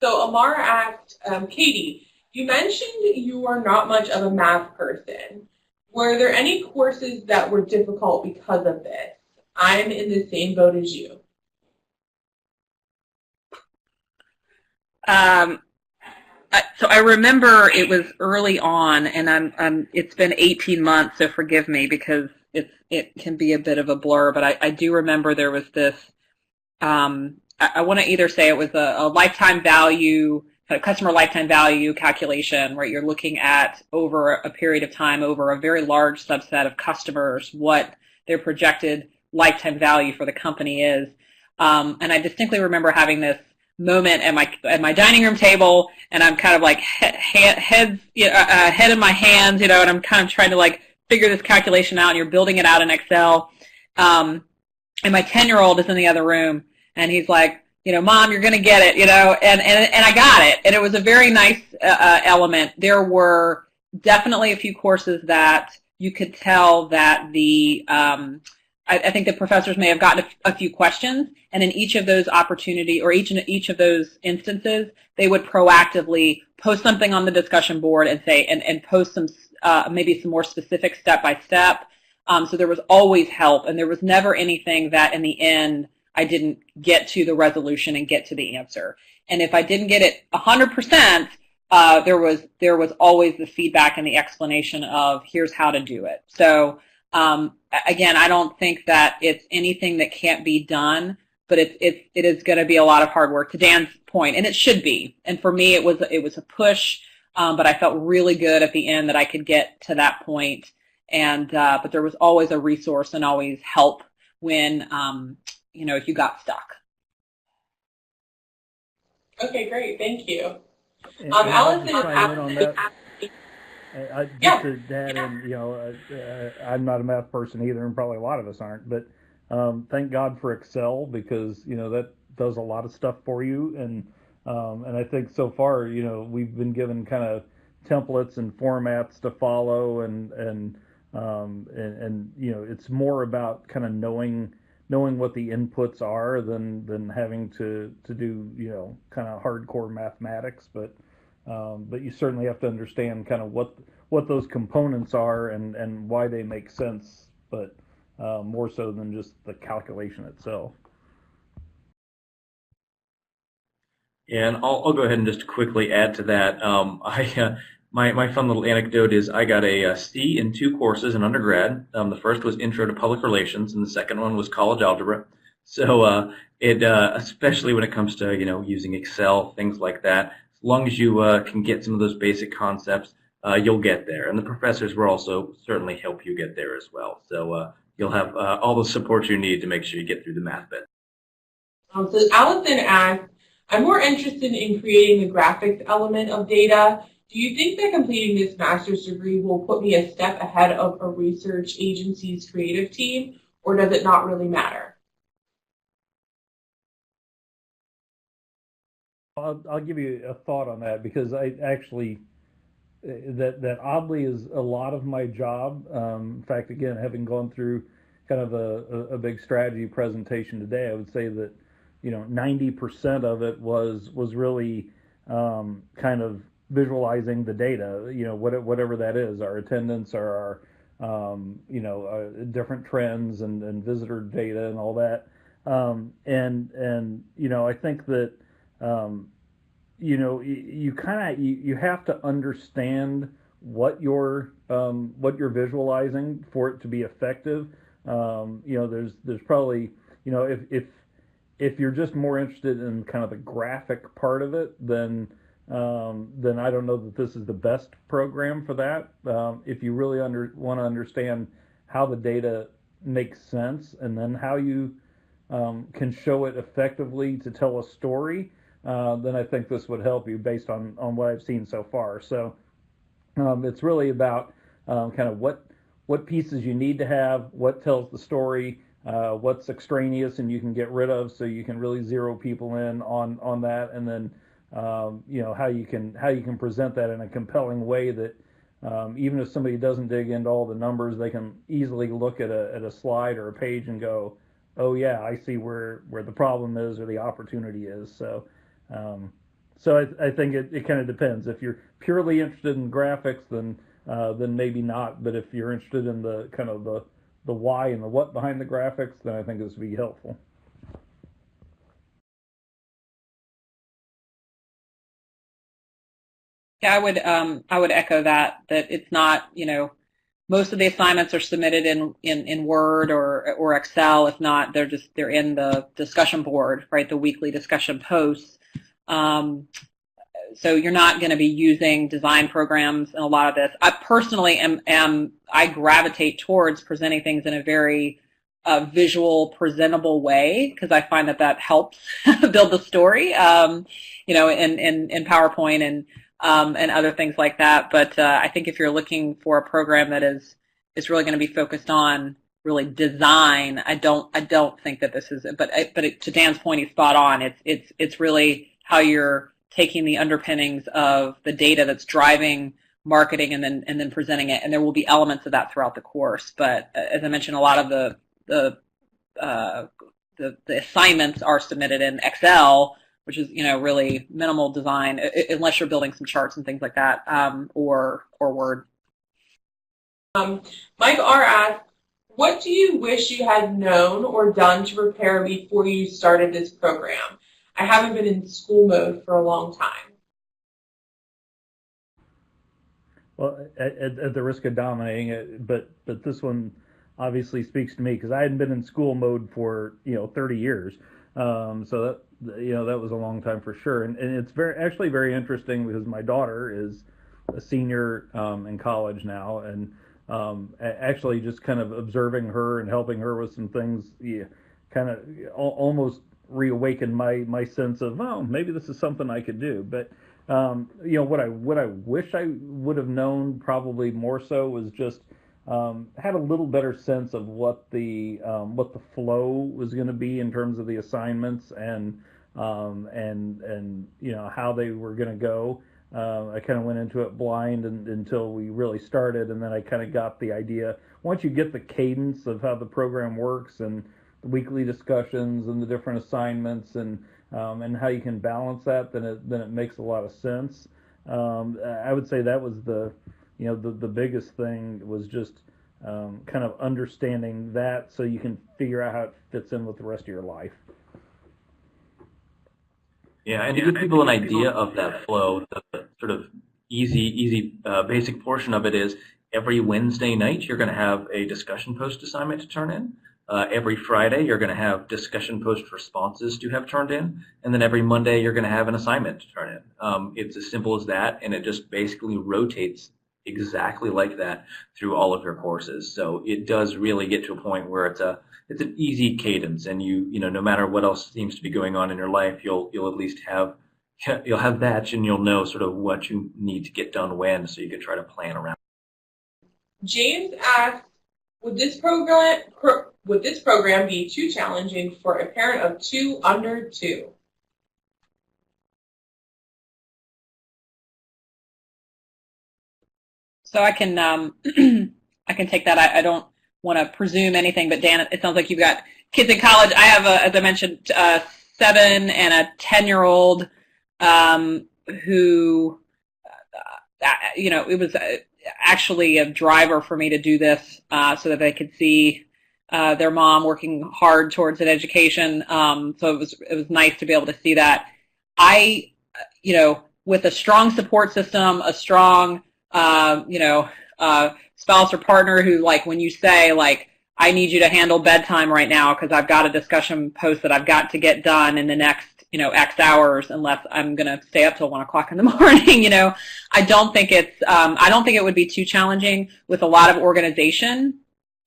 So Amar asked, Katie, you mentioned you are not much of a math person. Were there any courses that were difficult because of this? I'm in the same boat as you. So I remember it was early on, and it's been 18 months, so forgive me because it can be a bit of a blur, but I do remember there was this. I want to either say it was a lifetime value, a customer lifetime value calculation, where you're looking at over a period of time, over a very large subset of customers, what their projected lifetime value for the company is. And I distinctly remember having this moment at my dining room table, and I'm kind of like head in my hands, and I'm kind of trying to like figure this calculation out, and you're building it out in Excel. And my 10-year-old is in the other room, and he's like, Mom, you're going to get it, and I got it. And it was a very nice element. There were definitely a few courses that you could tell that I think the professors may have gotten a few questions, and in each of those opportunity or each of those instances, they would proactively post something on the discussion board and say and post some maybe some more specific step by step. So there was always help, and there was never anything that in the end I didn't get to the resolution and get to the answer. And if I didn't get it 100%, there was always the feedback and the explanation of here's how to do it. So again, I don't think that it's anything that can't be done, but it is going to be a lot of hard work, to Dan's point, and it should be. And for me, it was a push, but I felt really good at the end that I could get to that point. And but there was always a resource and always help when if you got stuck. Okay, great, thank you. Allison is asking. Just to add in, I'm not a math person either, and probably a lot of us aren't. But thank God for Excel, because that does a lot of stuff for you. And I think so far, we've been given kind of templates and formats to follow, and it's more about kind of knowing what the inputs are than having to do kind of hardcore mathematics. But you certainly have to understand kind of what those components are and why they make sense, but more so than just the calculation itself. Yeah, and I'll go ahead and just quickly add to that. My fun little anecdote is I got a C in 2 courses in undergrad. The first was Intro to Public Relations, and the second one was College Algebra. So especially when it comes to using Excel, things like that, as long as you can get some of those basic concepts, you'll get there. And the professors will also certainly help you get there as well. So you'll have all the support you need to make sure you get through the math bit. So Allison asked, I'm more interested in creating the graphics element of data. Do you think that completing this master's degree will put me a step ahead of a research agency's creative team, or does it not really matter? I'll give you a thought on that, because I actually, that oddly is a lot of my job. In fact, again, having gone through kind of a big strategy presentation today, I would say that 90% of it was really kind of visualizing the data, whatever that is, our attendance or our different trends and visitor data and all that. I think that you have to understand what you're visualizing for it to be effective. There's probably if you're just more interested in kind of the graphic part of it, then I don't know that this is the best program for that. If you really want to understand how the data makes sense, and then how you can show it effectively to tell a story, then I think this would help you based on what I've seen so far. So it's really about kind of what pieces you need to have, what tells the story, what's extraneous and you can get rid of, so you can really zero people in on that, and then how you can present that in a compelling way that even if somebody doesn't dig into all the numbers, they can easily look at a slide or a page and go, oh yeah, I see where the problem is or the opportunity is. So So I think it kind of depends. If you're purely interested in graphics, then maybe not. But if you're interested in the kind of the why and the what behind the graphics, then I think this would be helpful. Yeah, I would echo that it's not, most of the assignments are submitted in Word or Excel. If not, they're in the discussion board, right? The weekly discussion posts. So you're not going to be using design programs in a lot of this. I personally I gravitate towards presenting things in a very visual, presentable way, because I find that helps build the story, in PowerPoint and other things like that. But I think if you're looking for a program that is really going to be focused on really design, I don't think that this is. But to Dan's point, he's spot on. It's really how you're taking the underpinnings of the data that's driving marketing and then presenting it, and there will be elements of that throughout the course. But as I mentioned, a lot of the assignments are submitted in Excel, which is really minimal design, unless you're building some charts and things like that, or Word. Mike R. asked, what do you wish you had known or done to prepare before you started this program? I haven't been in school mode for a long time. Well, at the risk of dominating it, but this one obviously speaks to me because I hadn't been in school mode for 30 years. So that was a long time for sure, and it's actually very interesting because my daughter is a senior in college now, and actually just kind of observing her and helping her with some things, kind of almost reawakened my sense of, oh, maybe this is something I could do. But what I wish I would have known probably more so was just had a little better sense of what the flow was going to be in terms of the assignments and how they were going to go. I kind of went into it blind until we really started, and then I kind of got the idea. Once you get the cadence of how the program works and the weekly discussions and the different assignments and how you can balance that, then it makes a lot of sense. I would say that was the biggest thing was just kind of understanding that so you can figure out how it fits in with the rest of your life. Yeah, and to give people an idea of that flow, the sort of easy basic portion of it is every Wednesday night you're going to have a discussion post assignment to turn in. Every Friday you're going to have discussion post responses to have turned in, and then every Monday you're going to have an assignment to turn in. It's as simple as that, and it just basically rotates exactly like that through all of your courses. So it does really get to a point where it's an easy cadence, and no matter what else seems to be going on in your life, you'll at least have that, and you'll know sort of what you need to get done when, so you can try to plan around. James asked, would this program be too challenging for a parent of 2 under 2? So I can I can take that. I don't want to presume anything, but Dan, it sounds like you've got kids in college. I have, as I mentioned, 7 and a 10-year-old who, it was actually a driver for me to do this so that they could see their mom working hard towards an education. So it was nice to be able to see that. With a strong support system, a strong spouse or partner who, like, when you say, like, I need you to handle bedtime right now because I've got a discussion post that I've got to get done in the next, X hours, unless I'm going to stay up till 1 o'clock in the morning, I don't think it would be too challenging with a lot of organization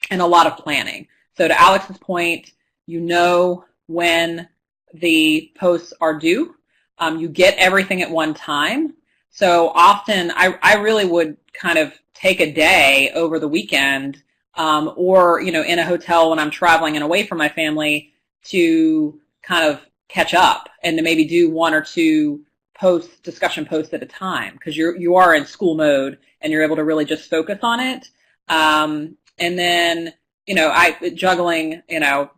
and a lot of planning. So to Alex's point, when the posts are due, you get everything at one time. So often I really would kind of take a day over the weekend or, in a hotel when I'm traveling and away from my family to kind of catch up and to maybe do 1 or 2 discussion posts at a time, because you are in school mode and you're able to really just focus on it. And then, juggling,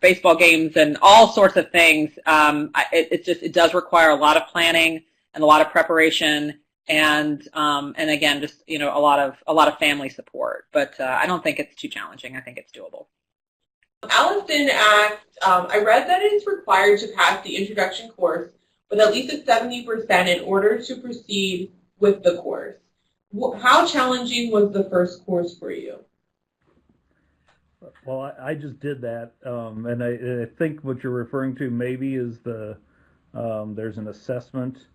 baseball games and all sorts of things. It does require a lot of planning. and a lot of preparation, and again, just a lot of family support. But I don't think it's too challenging. I think it's doable. Allison asked, I read that it's required to pass the introduction course with at least a 70% in order to proceed with the course. How challenging was the first course for you? Well, I just did that, and I think what you're referring to maybe is there's an assessment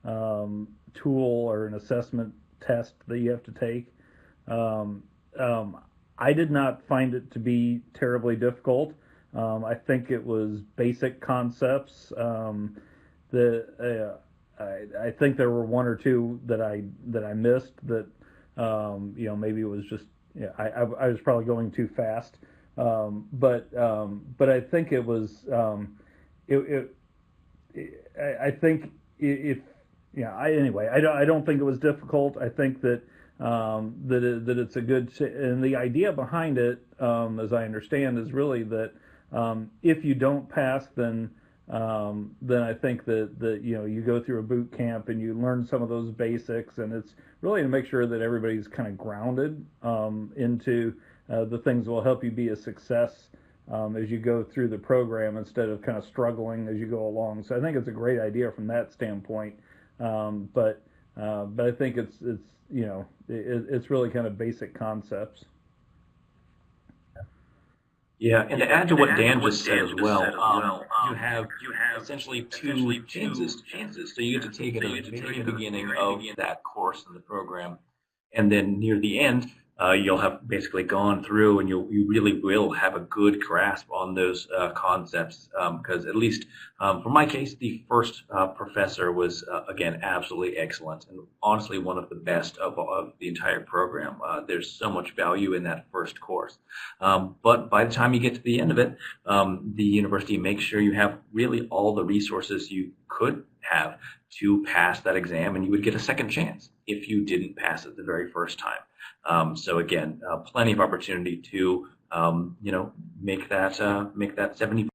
tool or an assessment test that you have to take. I did not find it to be terribly difficult. I think it was basic concepts. I think there were one or two that I missed that maybe it was just I was probably going too fast. But I think it was I think if anyway, I don't think it was difficult. I think that that it's a good, and the idea behind it, as I understand, is really that if you don't pass, then I think that you go through a boot camp and you learn some of those basics, and it's really to make sure that everybody's kind of grounded into the things that will help you be a success as you go through the program, instead of kind of struggling as you go along. So I think it's a great idea from that standpoint. But I think it's really kind of basic concepts. Yeah, and to add to what Dan just said as well, you have essentially two chances. So you get to take it at the very beginning of that course in the program, and then near the end, you'll have basically gone through, and you really will have a good grasp on those concepts. Because at least for my case, the first professor was again absolutely excellent, and honestly one of the best of the entire program. There's so much value in that first course, but by the time you get to the end of it, the university makes sure you have really all the resources you could have to pass that exam, and you would get a second chance if you didn't pass it the very first time. So again, plenty of opportunity to make that 70.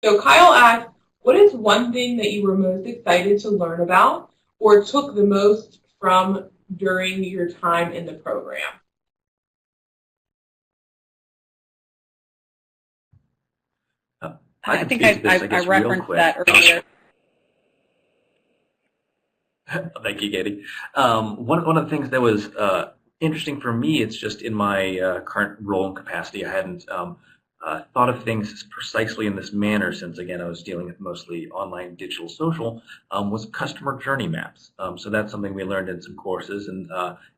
So Kyle asked, what is one thing that you were most excited to learn about or took the most from during your time in the program? I think I referenced that earlier. Thank you, Katie. One of the things that was interesting for me, it's just in my current role and capacity, I hadn't thought of things precisely in this manner since, again, I was dealing with mostly online digital social, was customer journey maps. So that's something we learned in some courses, and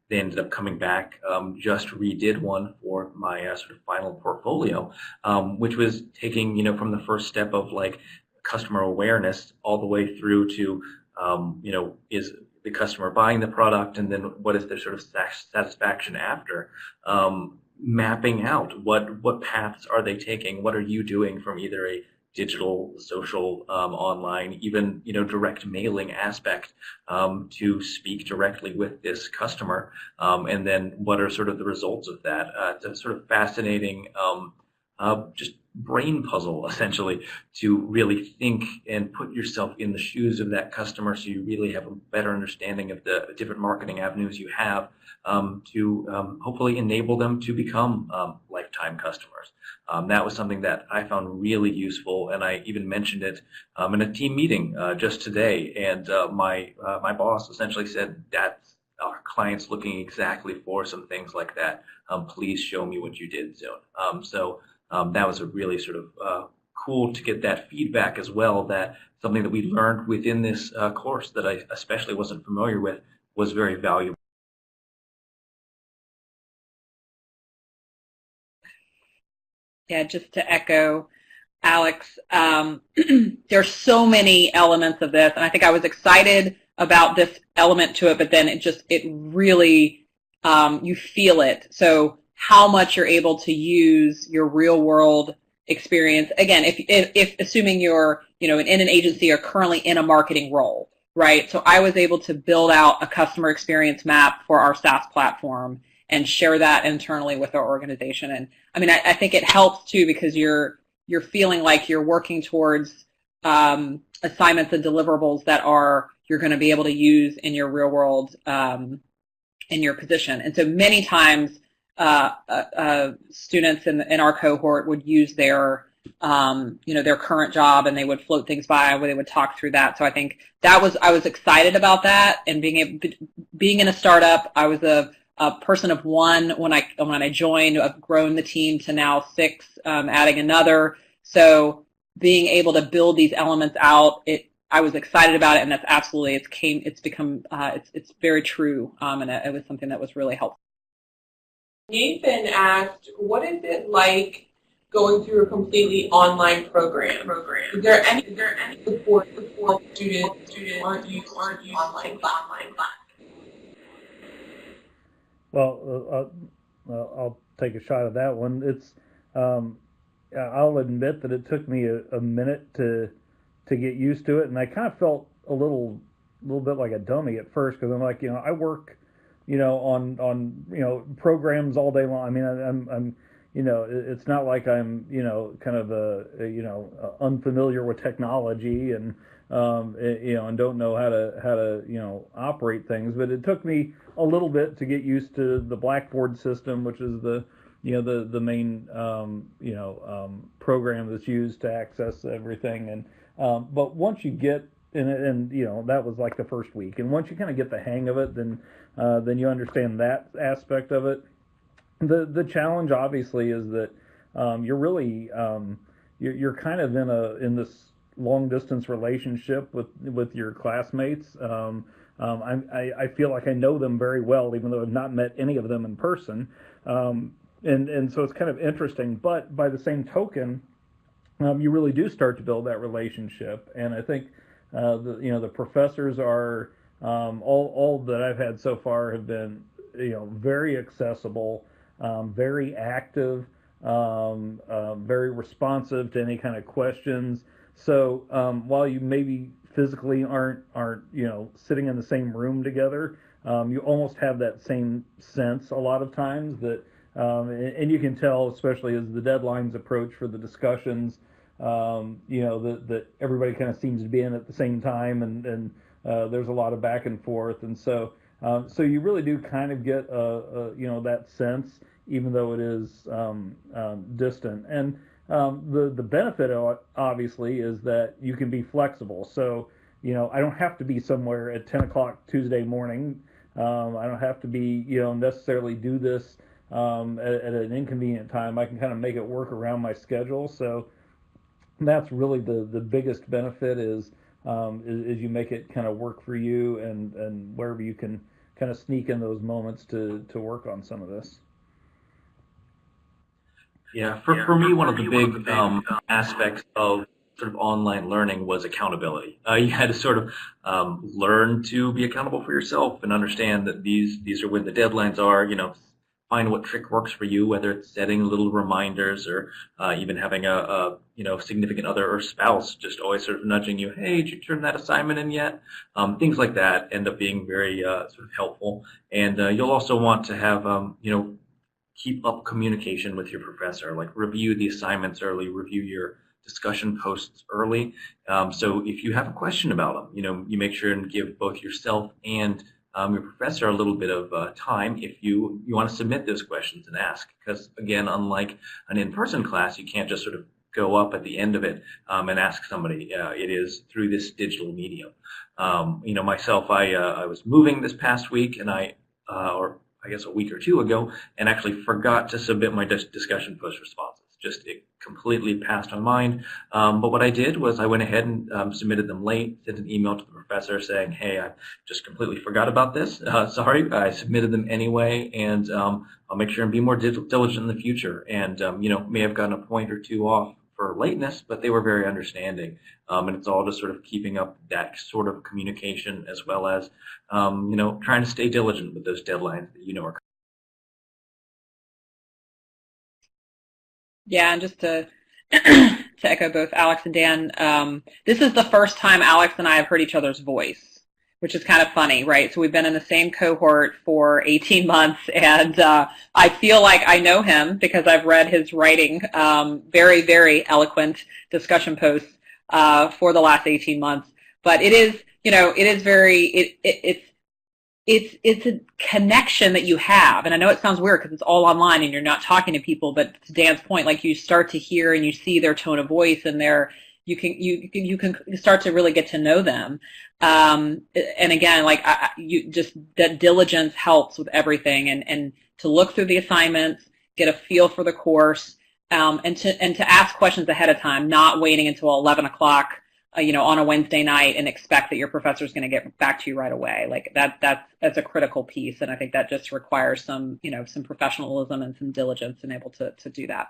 they ended up coming back, just redid one for my sort of final portfolio, which was taking, from the first step of like customer awareness all the way through to is the customer buying the product, and then what is their sort of satisfaction after, mapping out what paths are they taking, what are you doing from either a digital, social, online, even direct mailing aspect, to speak directly with this customer, and then what are sort of the results of that. It's a sort of fascinating just brain puzzle, essentially, to really think and put yourself in the shoes of that customer, so you really have a better understanding of the different marketing avenues you have, to hopefully enable them to become lifetime customers. That was something that I found really useful, and I even mentioned it in a team meeting just today, and my boss essentially said, that's our clients looking exactly for some things like that. Please show me what you did soon. So that was a really sort of cool to get that feedback as well, that something that we learned within this course that I especially wasn't familiar with was very valuable. Yeah, just to echo Alex, there's so many elements of this, and I think I was excited about this element to it, but then it really, you feel it. So how much you're able to use your real world experience. Again, if assuming you're, in an agency or currently in a marketing role, right? So I was able to build out a customer experience map for our SaaS platform and share that internally with our organization. And I mean, I think it helps too, because you're feeling like you're working towards assignments and deliverables that you're going to be able to use in your real world in your position. And so many times students in our cohort would use their their current job, and they would float things by where they would talk through that. So I think I was excited about that, and being in a startup. I was a person of one when I joined. I've grown the team to now 6, adding another. So being able to build these elements out, I was excited about it, and that's absolutely it's very true, and it was something that was really helpful. Nathan asked, "What is it like going through a completely online program? Is there any support for students who aren't used online class?" Well, I'll take a shot at that one. I'll admit that it took me a minute to get used to it, and I kind of felt a little bit like a dummy at first, because I'm like, I work, on programs all day long. I mean, I'm it's not like I'm kind of unfamiliar with technology and and don't know how to operate things. But it took me a little bit to get used to the Blackboard system, which is the main program that's used to access everything. And but once you get and that was like the first week, and once you kind of get the hang of it, then you understand that aspect of it. The challenge obviously is that you're really you're kind of in this long distance relationship with your classmates. I feel like I know them very well, even though I've not met any of them in person. And so it's kind of interesting, but by the same token, you really do start to build that relationship. And I think the professors are all that I've had so far have been very accessible, very active, very responsive to any kind of questions. So while you maybe physically aren't sitting in the same room together, you almost have that same sense a lot of times that. And you can tell, especially as the deadlines approach for the discussions, that everybody kind of seems to be in at the same time, and there's a lot of back and forth, and so you really do kind of get that sense, even though it is distant. And the benefit of it, obviously, is that you can be flexible. So I don't have to be somewhere at 10 o'clock Tuesday morning. I don't have to be necessarily do this at an inconvenient time. I can kind of make it work around my schedule. So that's really the biggest benefit is you make it kind of work for you, and wherever you can kind of sneak in those moments to work on some of this. Yeah, for me, one of the big aspects of sort of online learning was accountability. You had to sort of learn to be accountable for yourself and understand that these are when the deadlines are. Find what trick works for you, whether it's setting little reminders or even having a significant other or spouse just always sort of nudging you, hey, did you turn that assignment in yet? Things like that end up being very sort of helpful. And you'll also want to have keep up communication with your professor, like review the assignments early, review your discussion posts early. So if you have a question about them, you make sure and give both yourself and your professor a little bit of time if you want to submit those questions and ask. Because again, unlike an in-person class, you can't just sort of go up at the end of it and ask somebody. It is through this digital medium. Myself, I was moving this past week, and or I guess a week or two ago, and actually forgot to submit my discussion post responses. It completely passed my mind. But what I did was I went ahead and submitted them late, sent an email to the professor saying, hey, I just completely forgot about this. Sorry, I submitted them anyway, and I'll make sure and be more diligent in the future. And, may have gotten a point or two off for lateness, but they were very understanding. And it's all just sort of keeping up that sort of communication, as well as, trying to stay diligent with those deadlines that are. Yeah, and just to to echo both Alex and Dan, this is the first time Alex and I have heard each other's voice, which is kind of funny, right? So we've been in the same cohort for 18 months, and I feel like I know him because I've read his writing, very, very eloquent discussion posts. for the last 18 months. But it is, it is very, it's a connection that you have. And I know it sounds weird because it's all online and you're not talking to people, but to Dan's point, like you start to hear and you see their tone of voice and you can start to really get to know them. And again, like just that diligence helps with everything, and to look through the assignments, get a feel for the course, and to ask questions ahead of time, not waiting until 11 o'clock, on a Wednesday night and expect that your professor is going to get back to you right away. Like that's a critical piece, and I think that just requires some professionalism and some diligence and able to do that.